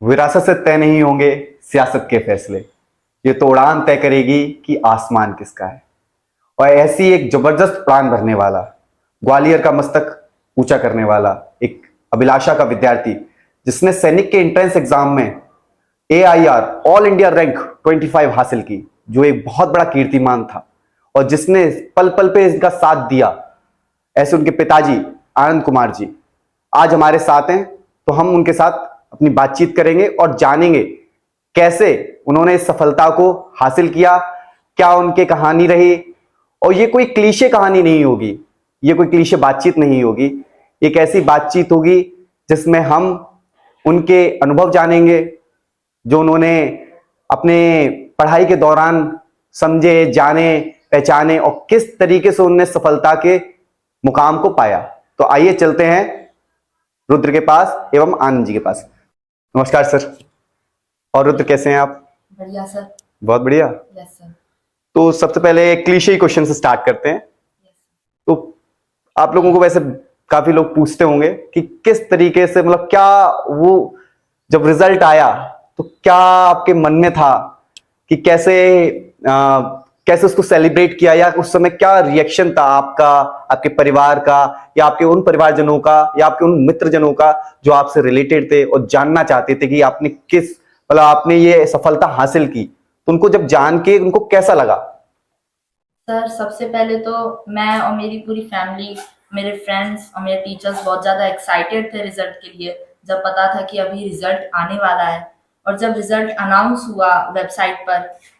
विरासत से तय नहीं होंगे सियासत के फैसले, ये तो उड़ान तय करेगी कि आसमान किसका है। और ऐसी एक जबरदस्त उड़ान भरने वाला, ग्वालियर का मस्तक ऊंचा करने वाला एक अभिलाषा का विद्यार्थी, जिसने सैनिक के एंट्रेंस एग्जाम में AIR ऑल इंडिया रैंक 25 हासिल की, जो एक बहुत बड़ा कीर्तिमान था, और जिसने पल पल पे इनका साथ दिया, ऐसे उनके पिताजी आनंद कुमार जी आज हमारे साथ हैं। तो हम उनके साथ अपनी बातचीत करेंगे और जानेंगे कैसे उन्होंने इस सफलता को हासिल किया, क्या उनकी कहानी रही। और ये कोई क्लीशे कहानी नहीं होगी, ये कोई क्लीशे बातचीत नहीं होगी, एक ऐसी बातचीत होगी जिसमें हम उनके अनुभव जानेंगे, जो उन्होंने अपने पढ़ाई के दौरान समझे, जाने, पहचाने, और किस तरीके से उन्होंने सफलता के मुकाम को पाया। तो आइए चलते हैं रुद्र के पास एवं आनंद जी के पास। नमस्कार सर। और रुद्र, कैसे हैं आप? बढ़िया सर। बहुत बढ़िया। Yes sir. तो सबसे पहले क्लीशे क्वेश्चन से स्टार्ट करते हैं। तो आप लोगों को वैसे काफी लोग पूछते होंगे कि किस तरीके से, मतलब क्या वो जब रिजल्ट आया तो क्या आपके मन में था कि कैसे उसको सेलिब्रेट किया, या उस समय क्या रिएक्शन था आपका, आपके परिवार का, या आपके उन परिवारजनों का, या आपके उन मित्रजनों का जो आपसे रिलेटेड थे और जानना चाहते थे कि आपने आपने ये सफलता हासिल की, तो उनको जब जान के उनको कैसा लगा? सर, सबसे पहले तो मैं और मेरी पूरी फैमिली, मेरे फ्रेंड्स और मेरे टीचर्स बहुत ज़्यादा एक्साइटेड थे रिजल्ट के लिए, जब पता था कि अभी रिजल्ट आने वाला है। और जब रिजल्ट अनाउंस हुआ वेबसाइट पर,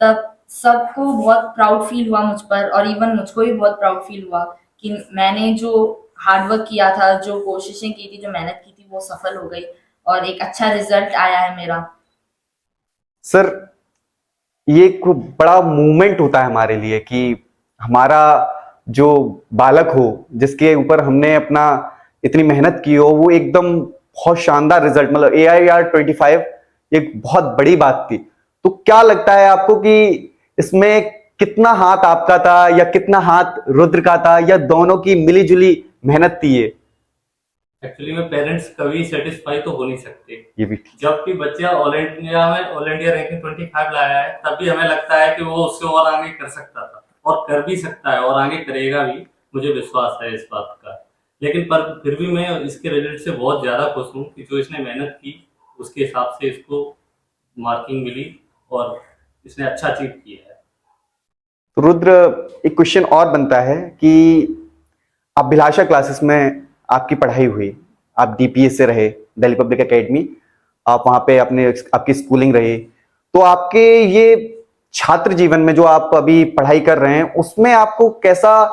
तब सबको बहुत प्राउड फील हुआ मुझ पर, और इवन मुझको भी बहुत प्राउड फील हुआ कि मैंने जो हार्डवर्क किया था, जो कोशिशें की थी, जो मेहनत की थी, वो सफल हो गई और एक अच्छा रिजल्ट आया है मेरा। सर, ये एक बड़ा मूवमेंट होता है हमारे लिए कि हमारा जो बालक हो, जिसके ऊपर हमने अपना इतनी मेहनत की हो, वो एकदम बहुत शानदार रिजल्ट, मतलब AIR 25 एक बहुत बड़ी बात थी। तो क्या लगता है आपको कि इसमें कितना हाथ आपका था, या कितना हाथ रुद्र का था, या दोनों की मिलीजुली मेहनत थी ये? एक्चुअली में पेरेंट्स कभी सेटिस्फाई तो हो नहीं सकते। ये भी जब भी बच्चा ऑल इंडिया रैंकिंग 25 लाया है, तब भी हमें लगता है कि वो उससे और आगे कर सकता था, और कर भी सकता है, और आगे करेगा भी, मुझे विश्वास है इस बात का। लेकिन पर फिर भी मैं इसके रिजल्ट से बहुत ज्यादा खुश हूँ कि जो इसने मेहनत की उसके हिसाब से इसको मार्किंग मिली, और इसने अच्छा अचीव किया है। तो रुद्र, एक क्वेश्चन और बनता है कि अभिलाषा क्लासेस में आपकी पढ़ाई हुई, आप DPS से रहे, दिल्ली पब्लिक एकेडमी, आप वहां पे आपकी स्कूलिंग रही, तो आपके ये छात्र जीवन में जो आप अभी पढ़ाई कर रहे हैं, उसमें आपको कैसा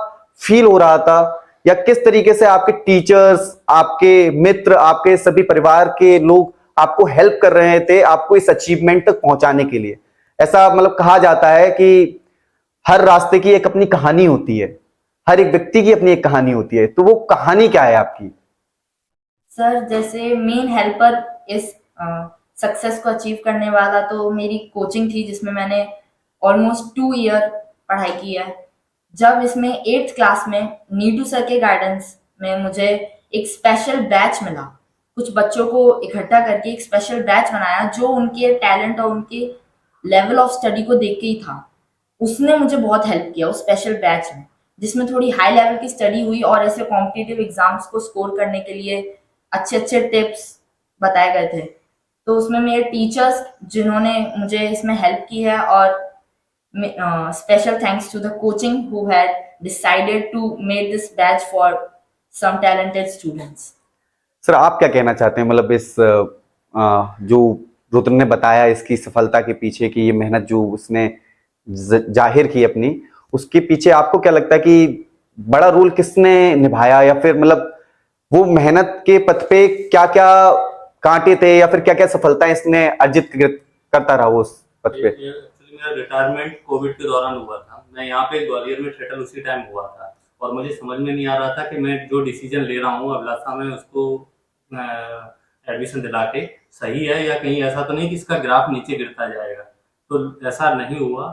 फील हो रहा था, या किस तरीके से आपके टीचर्स, आपके मित्र, आपके सभी परिवार के लोग आपको हेल्प कर रहे थे आपको इस अचीवमेंट तक पहुंचाने के लिए? ऐसा मतलब कहा जाता है कि हर रास्ते की एक अपनी कहानी होती है, हर एक व्यक्ति की अपनी एक कहानी होती है, तो वो कहानी क्या है आपकी? सर, जैसे मेन हेल्पर इस सक्सेस को अचीव करने वाला तो मेरी कोचिंग थी, जिसमें मैंने ऑलमोस्ट 2 ईयर पढ़ाई की है। जब इसमें 8th क्लास में नीटू सर के गाइडेंस में मुझे एक स्पेशल बैच मिला, कुछ बच्चों को इकट्ठा करके एक स्पेशल बैच बनाया, जो उनके टैलेंट और उनके लेवल ऑफ स्टडी को देख के ही था। उसने मुझे बहुत हेल्प किया उस स्पेशल बैच में, जिसमें थोड़ी हाई लेवल की स्टडी हुई, और ऐसे कॉम्पिटिटिव एग्जाम्स को स्कोर करने के लिए अच्छे अच्छे टिप्स बताए गए थे। तो उसमें मेरे टीचर्स जिन्होंने मुझे इसमें हेल्प की है, और special thanks to the coaching who had decided to make this batch for some talented students. Sir, आप क्या कहना चाहते हैं, मतलब इस जो रुद्र ने बताया इसकी सफलता के पीछे की ये मेहनत जो उसने जाहिर की अपनी, उसके पीछे आपको क्या लगता है कि बड़ा रोल किसने निभाया, या फिर मतलब वो मेहनत के पथ पे क्या क्या कांटे थे, या फिर क्या क्या सफलताएं इसने अर्जित करता रहा वो उस पथ पे? मेरा रिटायरमेंट कोविड के दौरान हुआ था। मैं यहाँ पे ग्वालियर में सेटल उसी टाइम हुआ था, और मुझे समझ में नहीं आ रहा था कि मैं जो डिसीजन ले रहा हूँ अभिलाषा में, उसको एडमिशन दिला के सही है, या कहीं ऐसा तो नहीं कि इसका ग्राफ नीचे गिरता जाएगा। तो ऐसा नहीं हुआ।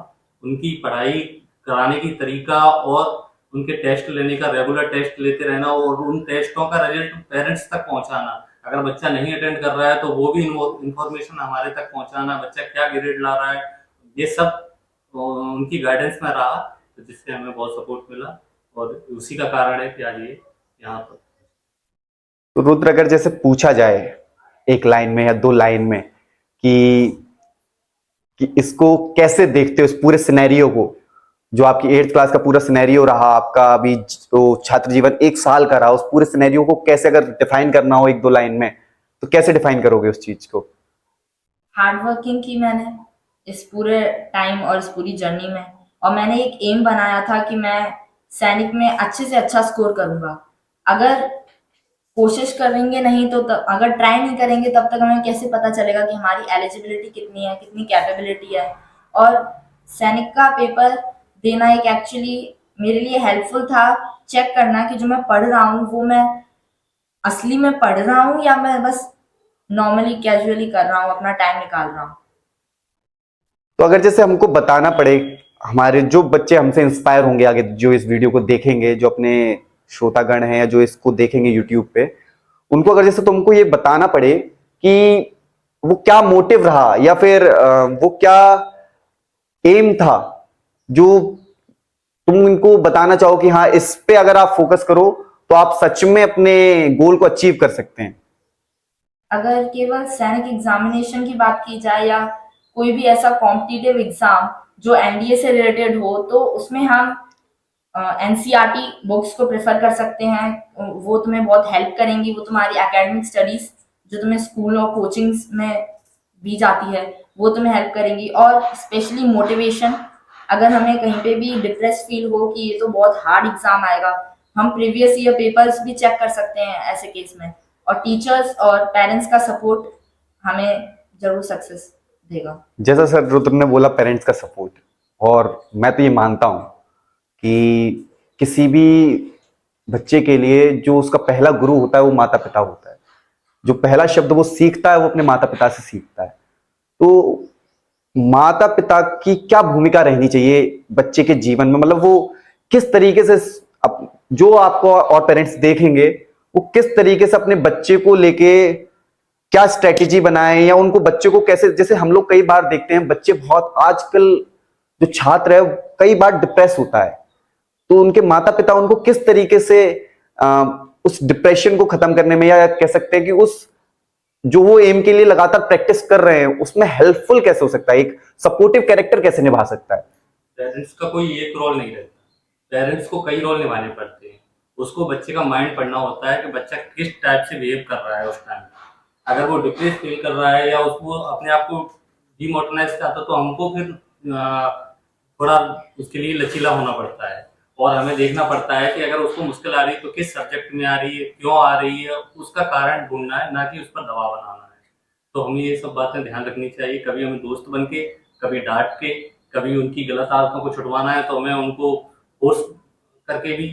उनकी पढ़ाई कराने की तरीका और उनके टेस्ट लेने का, रेगुलर टेस्ट लेते रहना और उन टेस्टों का रिजल्ट पेरेंट्स तक पहुंचाना। अगर बच्चा नहीं अटेंड कर रहा है तो वो भी इंफॉर्मेशन हमारे तक पहुंचाना, बच्चा क्या ग्रेड ला रहा है, ये सब उनकी गाइडेंस में रहा, तो जिससे हमें बहुत सपोर्ट मिला और उसी का कारण है कि आज ये यहाँ पर। तो रुद्र, अगर जैसे पूछा जाए एक लाइन में या दो लाइन में कि इसको कैसे देखते हो, इस पूरे सिनेरियो को, जो आपकी 8th क्लास का पूरा सिनेरियो रहा, आपका अभी जो छात्र जीवन 1 साल का रहा, उस पूरे सिनेरियो को कैसे अगर डिफाइन करना हो एक दो लाइन में, तो कैसे डिफाइन करोगे उस चीज को? हार्ड वर्किंग की मैंने इस पूरे टाइम और इस पूरी जर्नी में, और मैंने एक एम बनाया था कि मैं सैनिक में अच्छे से अच्छा स्कोर करूंगा। अगर कोशिश करेंगे नहीं तो अगर ट्राई नहीं करेंगे तब तक हमें कैसे पता चलेगा कि हमारी एलिजिबिलिटी कितनी है, कितनी कैपेबिलिटी है। और सैनिक का पेपर देना एक एक्चुअली मेरे लिए हेल्पफुल था, चेक करना कि जो मैं पढ़ रहा हूँ वो मैं असली में पढ़ रहा हूँ या मैं बस नॉर्मली कैजुअली कर रहा हूँ, अपना टाइम निकाल रहा हूँ। तो अगर जैसे हमको बताना पड़े, हमारे जो बच्चे हमसे इंस्पायर होंगे आगे, जो इस वीडियो को देखेंगे, जो अपने श्रोतागण हैं या जो इसको देखेंगे यूट्यूब पे, उनको अगर जैसे तुमको ये बताना पड़े कि वो क्या मोटिव रहा या फिर वो क्या एम था जो तुम इनको बताना चाहो कि हाँ, इस पे अगर आप फोकस करो तो आप सच में अपने गोल को अचीव कर सकते हैं। अगर केवल सैनिक एग्जामिनेशन की बात की जाए या कोई भी ऐसा कॉम्पिटिटिव एग्जाम जो एनडीए से रिलेटेड हो, तो उसमें हम एनसीईआरटी बुक्स को प्रेफर कर सकते हैं। वो तुम्हें बहुत हेल्प करेंगी, वो तुम्हारी एकेडमिक स्टडीज जो तुम्हें स्कूल और कोचिंग्स में दी जाती है वो तुम्हें हेल्प करेंगी। और स्पेशली मोटिवेशन, अगर हमें कहीं पे भी डिप्रेस फील हो कि ये तो बहुत हार्ड एग्जाम आएगा, हम प्रीवियस ईयर पेपर्स भी चेक कर सकते हैं ऐसे केस में। और टीचर्स और पेरेंट्स का सपोर्ट हमें जरूर सक्सेस देगा। जैसा सर रुद्र ने बोला, पेरेंट्स का सपोर्ट, और मैं तो ये मानता हूं कि किसी भी बच्चे के लिए जो उसका पहला गुरु होता है वो माता पिता होता है। जो पहला शब्द वो सीखता है वो अपने माता पिता से सीखता है। तो माता पिता की क्या भूमिका रहनी चाहिए बच्चे के जीवन में, मतलब वो किस तरीके से जो आपको और पेरेंट्स देखेंगे वो किस तरीके से अपने बच्चे को लेके क्या स्ट्रेटेजी बनाएं, या उनको बच्चे को कैसे, जैसे हम लोग कई बार देखते हैं बच्चे बहुत, आजकल जो छात्र है कई बार डिप्रेस होता है, तो उनके माता पिता उनको किस तरीके से उस डिप्रेशन को खत्म करने में, या कह सकते हैं कि उस जो वो एम के लिए लगातार प्रैक्टिस कर रहे हैं उसमें हेल्पफुल कैसे हो सकता है, एक सपोर्टिव कैरेक्टर कैसे निभा सकता है? पेरेंट्स का कोई एक रोल नहीं रहता, पेरेंट्स को कई रोल निभाने पड़ते हैं। उसको बच्चे का माइंड पढ़ना होता है कि बच्चा किस टाइप से बिहेव कर रहा है उस टाइम। अगर वो डिप्रेस फील कर रहा है या उसको अपने आप को डिमोटिवाइज चाहता, तो हमको फिर थोड़ा उसके लिए लचीला होना पड़ता है और हमें देखना पड़ता है कि अगर उसको मुश्किल आ रही है तो किस सब्जेक्ट में आ रही है, क्यों आ रही है, उसका कारण ढूंढना है, ना कि उस पर दबाव बनाना है। तो हमें ये सब बातें ध्यान रखनी चाहिए। कभी हमें दोस्त बन के, कभी डांट के, कभी उनकी गलत आदतों को छुड़वाना है तो हमें उनको फोर्स करके भी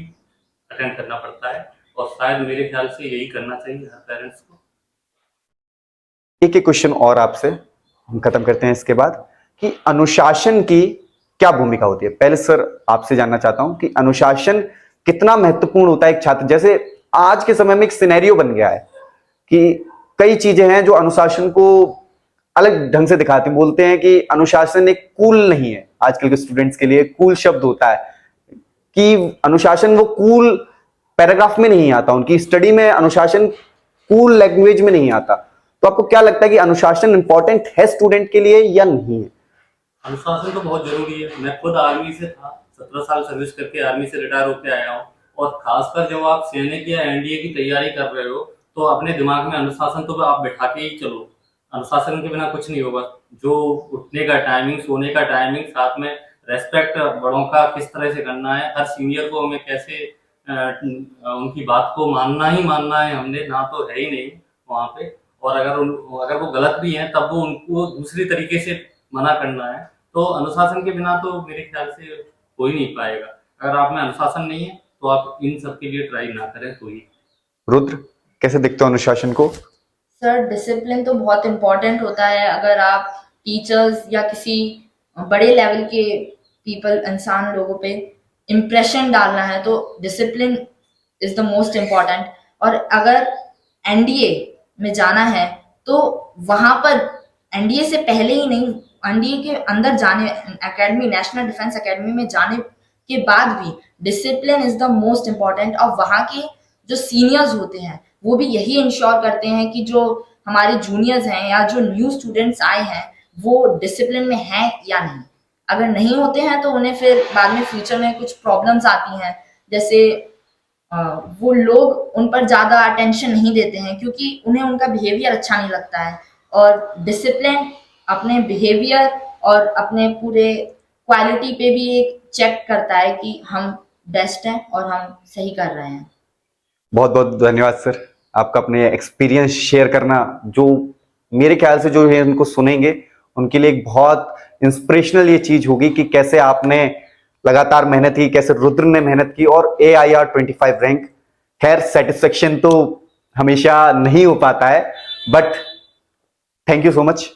अटेंड करना पड़ता है, और शायद मेरे ख्याल से यही करना चाहिए हर पेरेंट्स को। एक क्वेश्चन और आपसे हम खत्म करते हैं इसके बाद, कि अनुशासन की क्या भूमिका होती है? पहले सर आपसे जानना चाहता हूं कि अनुशासन कितना महत्वपूर्ण होता है एक छात्र, जैसे आज के समय में एक सिनेरियो बन गया है कि कई चीजें हैं जो अनुशासन को अलग ढंग से दिखाते हैं। बोलते हैं कि अनुशासन एक कूल नहीं है, आजकल के स्टूडेंट्स के लिए कूल शब्द होता है कि अनुशासन, वो कूल पैराग्राफ में नहीं आता, उनकी स्टडी में अनुशासन कूल लैंग्वेज में नहीं आता। तो आपको क्या लगता है कि अनुशासन इंपॉर्टेंट है स्टूडेंट के लिए या नहीं है? अनुशासन तो बहुत जरूरी है। मैं खुद आर्मी से था, 17 साल सर्विस करके आर्मी से रिटायर होकर आया हूँ, और खासकर जब आप सैनिक या एनडीए की तैयारी कर रहे हो तो अपने दिमाग में अनुशासन तो आप बैठा के ही चलो। अनुशासन के बिना कुछ नहीं होगा। जो उठने का टाइमिंग, सोने का टाइमिंग, साथ में रेस्पेक्ट बड़ों का किस तरह से करना है, हर सीनियर को हमें कैसे उनकी बात को मानना ही मानना है, हमने ना तो है ही नहीं वहाँ पे। और अगर वो गलत भी हैं तब वो उनको दूसरी तरीके से मना करना है। तो अनुशासन के बिना तो मेरे ख्याल से हो ही नहीं पाएगा। अगर आप में अनुशासन नहीं है तो आप इन सब के लिए ट्राई ना करें तो ही। रुद्र, कैसे देखते हो अनुशासन को? सर, डिसिप्लिन तो बहुत इम्पोर्टेंट होता है। अगर आप टीचर्स या किसी बड़े लेवल के पीपल, इंसान लोगों पे इम्प्रेशन डालना है तो discipline is the most important. और अगर एनडीए में जाना है तो वहां पर एनडीए से पहले ही नहीं, एनडीए के अंदर जाने, एकेडमी, नेशनल डिफेंस एकेडमी में जाने के बाद भी discipline is the most important. और वहां के जो सीनियर्स होते हैं वो भी यही इंश्योर करते हैं कि जो हमारे जूनियर्स हैं या जो न्यू स्टूडेंट्स आए हैं वो डिसिप्लिन में हैं या नहीं। अगर नहीं होते हैं तो उन्हें फिर बाद में फ्यूचर में कुछ प्रॉब्लम्स आती हैं, जैसे वो लोग उन पर ज्यादा अटेंशन नहीं देते हैं क्योंकि उन्हें उनका बिहेवियर अच्छा नहीं लगता है। और डिसिप्लिन अपने बिहेवियर और अपने पूरे क्वालिटी पे भी एक चेक करता है कि हम बेस्ट हैं और हम सही कर रहे हैं। बहुत बहुत धन्यवाद सर, आपका अपने एक्सपीरियंस शेयर करना, जो मेरे ख्याल से जो है उनको सुनेंगे उनके लिए एक बहुत इंस्पिरेशनल ये चीज होगी कि कैसे आपने लगातार मेहनत की, कैसे रुद्र ने मेहनत की और AIR 25 रैंक। खैर सेटिस्फेक्शन तो हमेशा नहीं हो पाता है, but thank you so much.